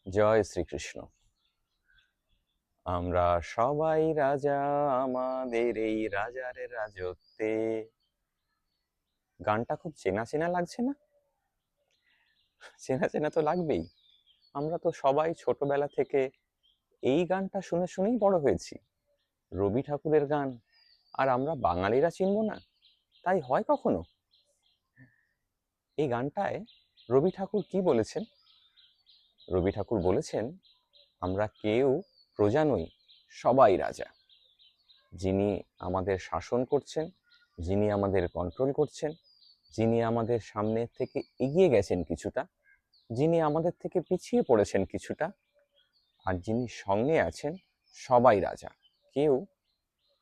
জয় শ্রীকৃষ্ণ। আমরা সবাই রাজা, আমাদের এই রাজার রাজত্বে। গানটা খুব চেনা চেনা লাগছে না? চেনা চেনা তো লাগবেই। আমরা তো সবাই ছোটবেলা থেকে এই গানটা শুনে শুনেই বড় হয়েছি। রবি ঠাকুরের গান, আর আমরা বাঙালিরা চিনব না? তাই হয় কখনো? এই গানটায় রবি ঠাকুর কি বলেছেন? রবি ঠাকুর বলেছেন, আমরা কেউ প্রজা নই, সবাই রাজা। যিনি আমাদের শাসন করছেন, যিনি আমাদের কন্ট্রোল করছেন, যিনি আমাদের সামনে থেকে এগিয়ে গেছেন কিছুটা, যিনি আমাদের থেকে পিছিয়ে পড়েছেন কিছুটা, আর যিনি সঙ্গে আছেন, সবাই রাজা। কেউ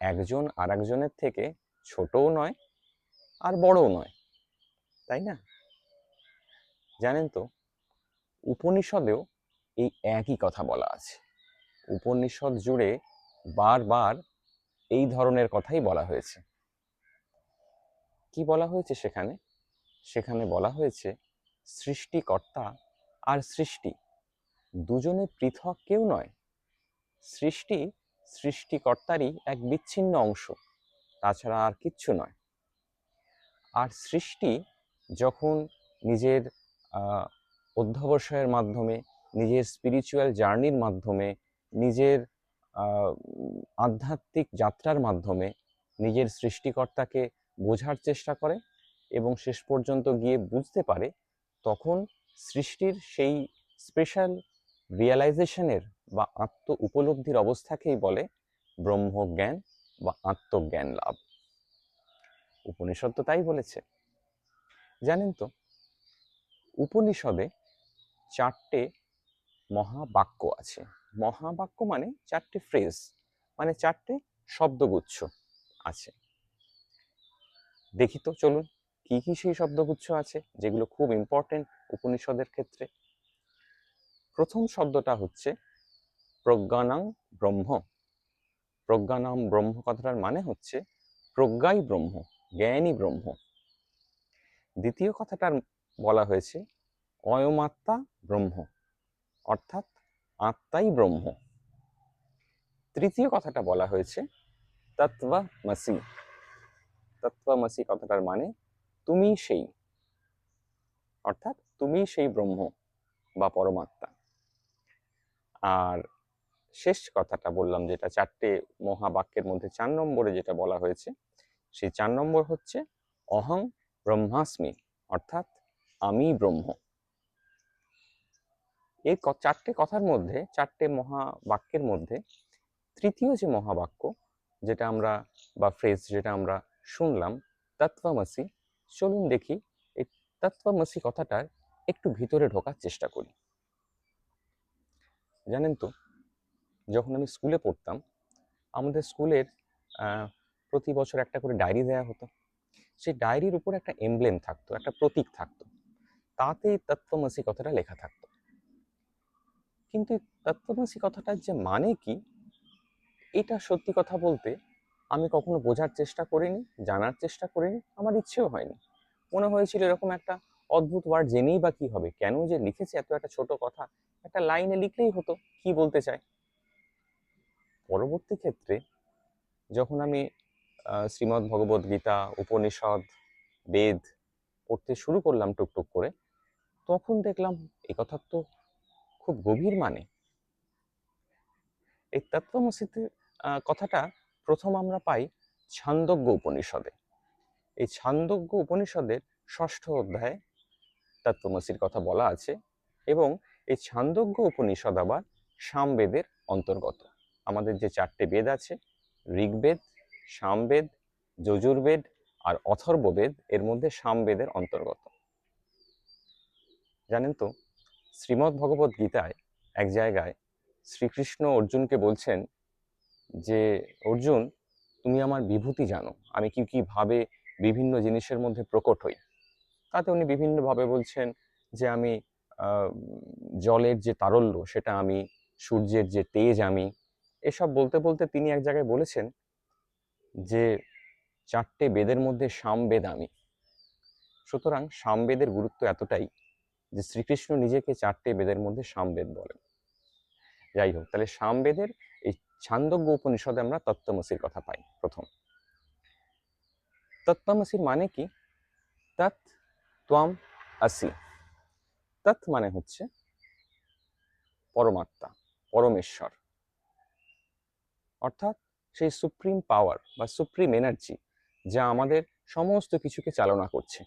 একজন আর একজনের থেকে ছোটও নয় আর বড়ও নয়, তাই না? জানেন তো, উপনিষদেও এই একই কথা বলা আছে। উপনিষদ জুড়ে বারবার এই ধরনের কথাই বলা হয়েছে। কি বলা হয়েছে সেখানে? সেখানে বলা হয়েছে, সৃষ্টিকর্তা আর সৃষ্টি দুজনে পৃথক কেউ নয়। সৃষ্টি সৃষ্টিকর্তারই এক বিচ্ছিন্ন অংশ, তাছাড়া আর কিচ্ছু নয়। আর সৃষ্টি যখন নিজের অধ্যবসায়ের মাধ্যমে, নিজের স্পিরিচুয়াল জার্নির মাধ্যমে, নিজের আধ্যাত্মিক যাত্রার মাধ্যমে নিজের সৃষ্টিকর্তাকে বোঝার চেষ্টা করে এবং শেষ পর্যন্ত গিয়ে বুঝতে পারে, তখন সৃষ্টির সেই স্পেশাল রিয়েলাইজেশনের বা আত্ম উপলব্ধির অবস্থাকেই বলে ব্রহ্মজ্ঞান বা আত্মজ্ঞান লাভ। উপনিষদ তো তাই বলেছে। জানেন তো, উপনিষদে 4টে মহাবাক্য আছে। মহাবাক্য মানে 4টে ফ্রেজ, মানে 4টে শব্দগুচ্ছ আছে। দেখি তো, চলুন, কি কি সেই শব্দগুচ্ছ আছে যেগুলো খুব ইম্পর্টেন্ট উপনিষদের ক্ষেত্রে। প্রথম শব্দটা হচ্ছে প্রজ্ঞানাং ব্রহ্ম। প্রজ্ঞানাম ব্রহ্ম কথাটার মানে হচ্ছে প্রজ্ঞাই ব্রহ্ম, জ্ঞানই ব্রহ্ম। দ্বিতীয় কথাটার বলা হয়েছে অয়মাত্মা ব্রহ্ম, অর্থাৎ আত্মাই ব্রহ্ম। তৃতীয় কথাটা বলা হয়েছে তত্ত্বমসি। তত্ত্বমসি কথাটার মানে তুমি সেই, অর্থাৎ তুমি সেই ব্রহ্ম বা পরমাত্মা। আর শেষ কথাটা বললাম, যেটা 4টে মহাবাক্যের মধ্যে 4 নম্বরে যেটা বলা হয়েছে, সেই 4 নম্বর হচ্ছে অহং ব্রহ্মাস্মি, অর্থাৎ আমি ব্রহ্ম। এই 4টে কথার মধ্যে, 4টে মহাবাক্যের মধ্যে তৃতীয় যে মহাবাক্য যেটা আমরা বা ফ্রেজ যেটা আমরা শুনলাম, তত্ত্বমসি, চলুন দেখি এই তত্ত্বমসি কথাটার একটু ভিতরে ঢোকার চেষ্টা করি। জানেন তো, যখন আমি স্কুলে পড়তাম, আমাদের স্কুলের প্রতি বছর একটা করে ডায়েরি দেওয়া হতো। সেই ডায়েরির উপর একটা এমব্লেম থাকতো, একটা প্রতীক থাকতো, তাতেই তত্ত্বমসি কথাটা লেখা থাকতো। কিন্তু তত্ত্বমসি কথাটার যে মানে কি, এটা সত্যি কথা বলতে আমি কখনো বোঝার চেষ্টা করিনি, জানার চেষ্টা করিনি, আমার ইচ্ছেও হয়নি। মনে হয়েছিল এরকম একটা অদ্ভুত ওয়ার্ড, জেনেই বা কি হবে, কেন যে লিখেছে, এত একটা ছোট কথা একটা লাইনে লিখলেই হতো, কি বলতে চায়। পরবর্তী ক্ষেত্রে যখন আমি শ্রীমদ্ ভগবদ্ গীতা, উপনিষদ, বেদ পড়তে শুরু করলাম টুকটুক করে, তখন দেখলাম এই কথার তো খুব গভীর মানে। এই তত্ত্বমসিতে কথাটা প্রথম আমরা পাই ছান্দোগ্য উপনিষদে। এই ছান্দোগ্য উপনিষদের 6ষ্ঠ অধ্যায়ে তত্ত্বমসির কথা বলা আছে, এবং এই ছান্দোগ্য উপনিষদ আবার সামবেদের অন্তর্গত। আমাদের যে 4টে বেদ আছে, ঋগ্বেদ, সামবেদ, যজুর্বেদ আর অথর্ববেদ, এর মধ্যে সামবেদের অন্তর্গত। জানেন তো, শ্রীমদ্ ভগবদ্ গীতায় এক জায়গায় শ্রীকৃষ্ণ অর্জুনকে বলছেন যে, অর্জুন, তুমি আমার বিভূতি জানো, আমি কি কি ভাবে বিভিন্ন জিনিসের মধ্যে প্রকট হই। তাতে উনি বিভিন্নভাবে বলছেন যে আমি জলের যে তারল্য সেটা আমি, সূর্যের যে তেজ আমি। এসব বলতে বলতে তিনি এক জায়গায় বলেছেন যে 4টে বেদের মধ্যে সামবেদ আমি। সুতরাং সামবেদের গুরুত্ব এতটাই যে শ্রীকৃষ্ণ নিজেকে 4টে বেদের মধ্যে সামবেদ বলেন। যাই হোক, তাহলে সামবেদের এই ছান্দোগ্য উপনিষদে আমরা তত্ত্বমসির কথা পাই। প্রথম, তত্ত্বমসির মানে কি? তৎ ত্বম আসি। তৎ মানে হচ্ছে পরমাত্মা, পরমেশ্বর, অর্থাৎ সেই সুপ্রিম পাওয়ার বা সুপ্রিম এনার্জি যা আমাদের সমস্ত কিছুকে চালনা করছে,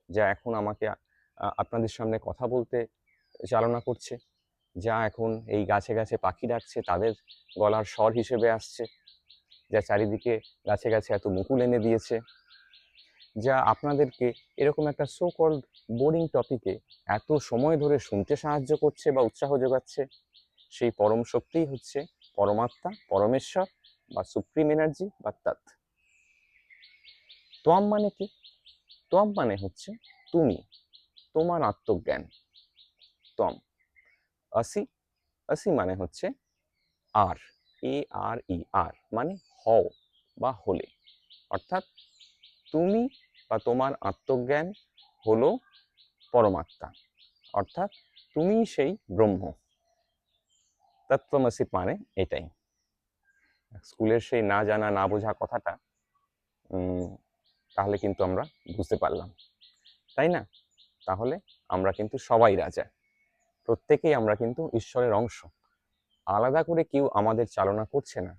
যা এখন আমাকে আপনাদের সামনে কথা বলতে চালনা করছে, যা এখন এই গাছে গাছে পাখি ডাকছে তাদের গলার স্বর হিসেবে আসছে, যা চারিদিকে গাছে গাছে এত মুকুল এনে দিয়েছে, যা আপনাদেরকে এরকম একটা সো কল্ড বোরিং টপিকে এত সময় ধরে শুনতে সাহায্য করছে বা উৎসাহ যোগাচ্ছে, সেই পরম শক্তিই হচ্ছে পরমাত্মা, পরমেশ্বর বা সুপ্রিম এনার্জি বা তৎ। ত্বম মানে কি? ত্বম মানে হচ্ছে তুমি, তোমার আত্মজ্ঞান, ত্বম। আসি, আসি মানে হচ্ছে আর, ARE, আর মানে হও বা হলে, অর্থাৎ তুমি বা তোমার আত্মজ্ঞান হলো পরমাত্মা, অর্থাৎ তুমি সেই ব্রহ্ম। তত্ত্বমসি মানে এটাই। স্কুলের সেই না জানা না বোঝা কথাটা তাহলে কিন্তু আমরা বুঝতে পারলাম, তাই না? তাহলে আমরা কিন্তু সবাই রাজা, প্রত্যেকেই আমরা কিন্তু ঈশ্বরের অংশ, আলাদা করে কেউ আমাদের চালনা করছে না,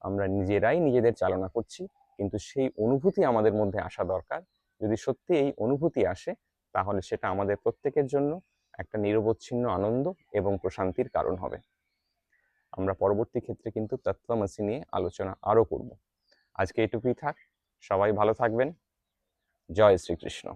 আমরা নিজেরাই নিজেদের চালনা করছি। কিন্তু সেই অনুভূতি আমাদের মধ্যে আসা দরকার। যদি সত্যি এই অনুভূতি আসে, তাহলে সেটা আমাদের প্রত্যেকের জন্য একটা নিরবচ্ছিন্ন আনন্দ এবং প্রশান্তির কারণ হবে। আমরা পরবর্তী ক্ষেত্রে কিন্তু তত্ত্বমসি নিয়ে আলোচনা আরও করব। আজকে এটুকুই থাক, সবাই ভালো থাকবেন। জয় শ্রীকৃষ্ণ।